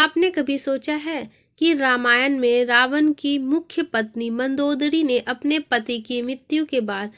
आपने कभी सोचा है कि रामायण में रावण की मुख्य पत्नी मंदोदरी ने अपने पति की मृत्यु के बाद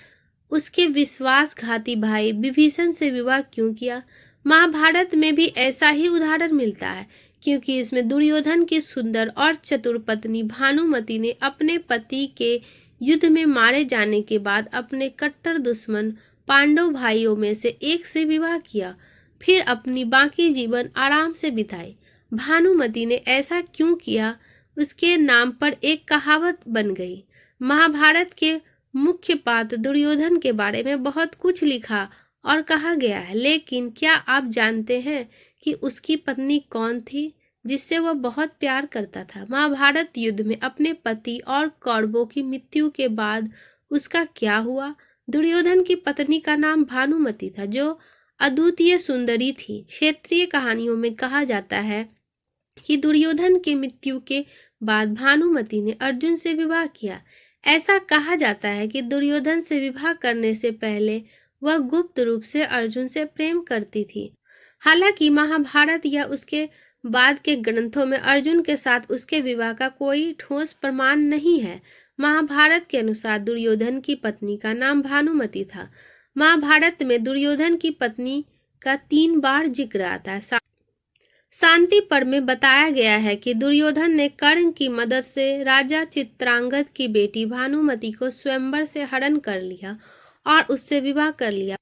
उसके विश्वासघाती भाई विभीषण से विवाह क्यों किया? महाभारत में भी ऐसा ही उदाहरण मिलता है, क्योंकि इसमें दुर्योधन की सुंदर और चतुर पत्नी भानुमति ने अपने पति के युद्ध में मारे जाने के बाद अपने कट्टर दुश्मन पांडव भाइयों में से एक से विवाह किया, फिर अपनी बाकी जीवन आराम से बिताई। भानुमति ने ऐसा क्यों किया, उसके नाम पर एक कहावत बन गई। महाभारत के मुख्य पात्र दुर्योधन के बारे में बहुत कुछ लिखा और कहा गया है, लेकिन क्या आप जानते हैं कि उसकी पत्नी कौन थी जिससे वह बहुत प्यार करता था? महाभारत युद्ध में अपने पति और कौरवों की मृत्यु के बाद उसका क्या हुआ? दुर्योधन की पत्नी का नाम भानुमति था, जो अद्वितीय सुंदरी थी। क्षेत्रीय कहानियों में कहा जाता है कि दुर्योधन की मृत्यु के बाद भानुमति ने अर्जुन से विवाह किया। ऐसा कहा जाता है कि दुर्योधन से विवाह करने से पहले वह गुप्त रूप से अर्जुन से प्रेम करती थी। हालांकि महाभारत या उसके बाद के ग्रंथों में अर्जुन के साथ उसके विवाह का कोई ठोस प्रमाण नहीं है। महाभारत के अनुसार दुर्योधन की पत्नी का नाम भानुमति था। महाभारत में दुर्योधन की पत्नी का 3 बार जिक्र आता है। शांति पर्व में बताया गया है कि दुर्योधन ने कर्ण की मदद से राजा चित्रांगद की बेटी भानुमति को स्वयंवर से हरण कर लिया और उससे विवाह कर लिया।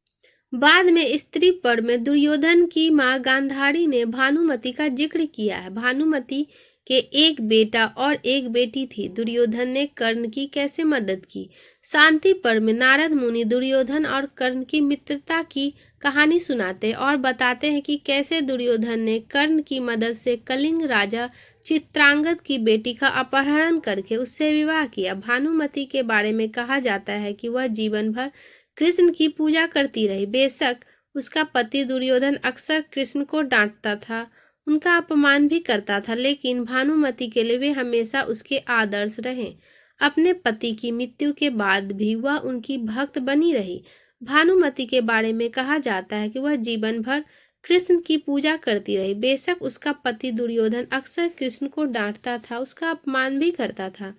बाद में स्त्री पर्व में दुर्योधन की मां गांधारी ने भानुमति का जिक्र किया है। भानुमति के एक बेटा और एक बेटी थी। दुर्योधन ने कर्ण की कैसे मदद की? शांति पर्व में नारद मुनि दुर्योधन और कर्ण की मित्रता की कहानी सुनाते और बताते हैं कि कैसे दुर्योधन ने कर्ण की मदद से कलिंग राजा चित्रांगद की बेटी का अपहरण करके उससे विवाह किया। भानुमति के बारे में कहा जाता है कि वह जीवन भर कृष्ण की पूजा करती रही। बेशक उसका पति दुर्योधन अक्सर कृष्ण को डांटता था, उनका अपमान भी करता था, लेकिन भानुमति के लिए वे हमेशा उसके आदर्श रहे। अपने पति की मृत्यु के बाद भी वह उनकी भक्त बनी रही। भानुमति के बारे में कहा जाता है कि वह जीवन भर कृष्ण की पूजा करती रही। बेशक उसका पति दुर्योधन अक्सर कृष्ण को डांटता था, उसका अपमान भी करता था,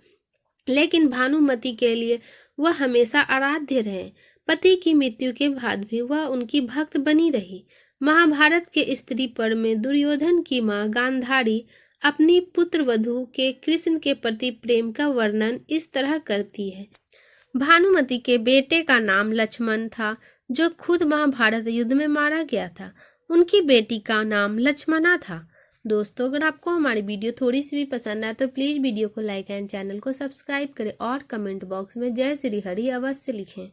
लेकिन भानुमति के लिए वह हमेशा आराध्य रहे। पति की मृत्यु के बाद भी वह उनकी भक्त बनी रही। महाभारत के स्त्री पर्व में दुर्योधन की मां गांधारी अपनी पुत्र वधू के कृष्ण के प्रति प्रेम का वर्णन इस तरह करती है। भानुमति के बेटे का नाम लक्ष्मण था, जो खुद महाभारत युद्ध में मारा गया था। उनकी बेटी का नाम लक्ष्मणा था। दोस्तों, अगर आपको हमारी वीडियो थोड़ी सी भी पसंद आए तो प्लीज़ वीडियो को लाइक एंड चैनल को सब्सक्राइब करें और कमेंट बॉक्स में जय श्री हरि अवश्य लिखें।